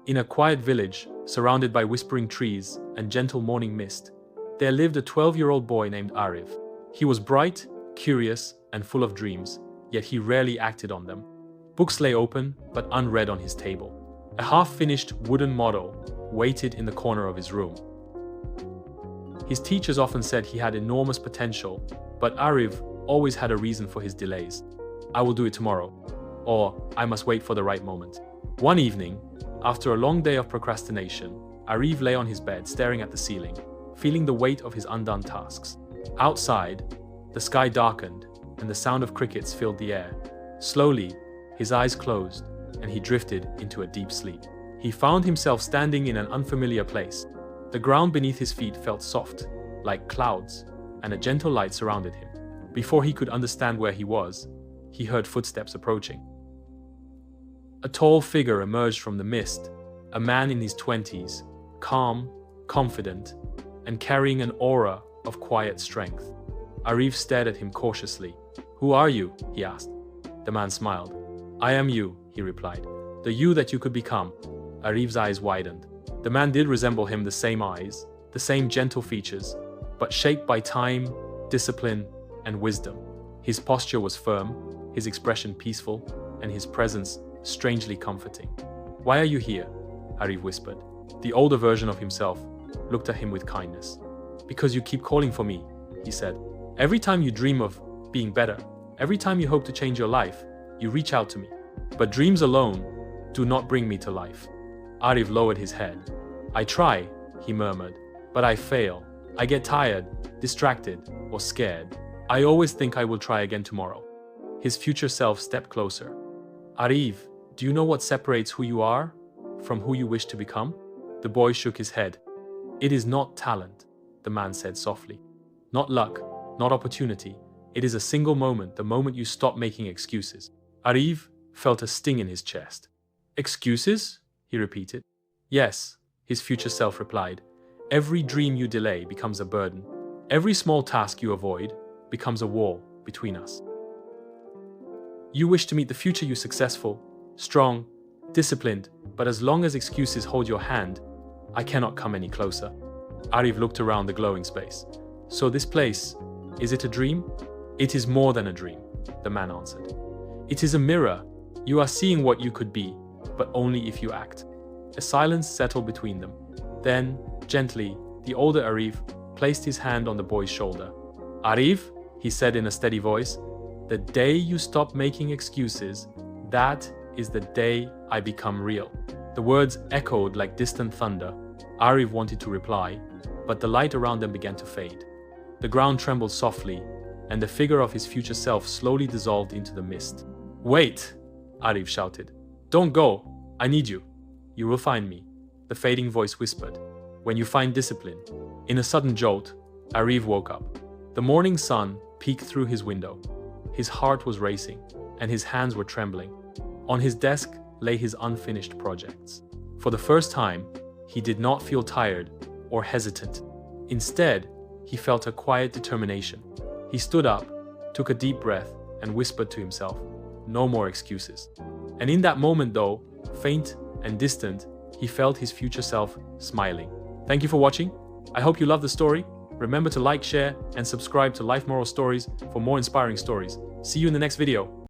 In a quiet village, surrounded by whispering trees and gentle morning mist, there lived a 12-year-old boy named Ariv. He was bright, curious, and full of dreams, yet he rarely acted on them. Books lay open, but unread on his table. A half-finished wooden model waited in the corner of his room. His teachers often said he had enormous potential, but Ariv always had a reason for his delays. "I will do it tomorrow," or "I must wait for the right moment." One evening, after a long day of procrastination, Ariv lay on his bed staring at the ceiling, feeling the weight of his undone tasks. Outside, the sky darkened, and the sound of crickets filled the air. Slowly, his eyes closed, and he drifted into a deep sleep. He found himself standing in an unfamiliar place. The ground beneath his feet felt soft, like clouds, and a gentle light surrounded him. Before he could understand where he was, he heard footsteps approaching. A tall figure emerged from the mist, a man in his 20s, calm, confident, and carrying an aura of quiet strength. Ariv stared at him cautiously. "Who are you?" he asked. The man smiled. "I am you," he replied. "The you that you could become." Ariv's eyes widened. The man did resemble him, the same eyes, the same gentle features, but shaped by time, discipline, and wisdom. His posture was firm, his expression peaceful, and his presence strangely comforting. "Why are you here?" Ariv whispered. The older version of himself looked at him with kindness. "Because you keep calling for me," he said. "Every time you dream of being better, every time you hope to change your life, you reach out to me. But dreams alone do not bring me to life." Ariv lowered his head. "I try," he murmured, "but I fail. I get tired, distracted, or scared. I always think I will try again tomorrow." His future self stepped closer. "Ariv, do you know what separates who you are from who you wish to become?" The boy shook his head. "It is not talent," the man said softly. "Not luck, not opportunity. It is a single moment, the moment you stop making excuses." Ariv felt a sting in his chest. "Excuses?" he repeated. "Yes," his future self replied. "Every dream you delay becomes a burden. Every small task you avoid becomes a wall between us. You wish to meet the future you successful, strong, disciplined, but as long as excuses hold your hand, I cannot come any closer." Ariv looked around the glowing space. "So this place, is it a dream?" "It is more than a dream," the man answered. "It is a mirror. You are seeing what you could be, but only if you act." A silence settled between them. Then, gently, the older Ariv placed his hand on the boy's shoulder. "Ariv," he said in a steady voice, "the day you stop making excuses, that is the day I become real." The words echoed like distant thunder. Ariv wanted to reply, but the light around them began to fade. The ground trembled softly, and the figure of his future self slowly dissolved into the mist. "Wait!" Ariv shouted. "Don't go! I need you." "You will find me," the fading voice whispered, "when you find discipline." In a sudden jolt, Ariv woke up. The morning sun peeked through his window. His heart was racing, and his hands were trembling. On his desk lay his unfinished projects. For the first time, he did not feel tired or hesitant. Instead, he felt a quiet determination. He stood up, took a deep breath, and whispered to himself, "No more excuses." And in that moment, though faint and distant, he felt his future self smiling. Thank you for watching. I hope you love the story. Remember to like, share, and subscribe to Life Moral Stories for more inspiring stories. See you in the next video.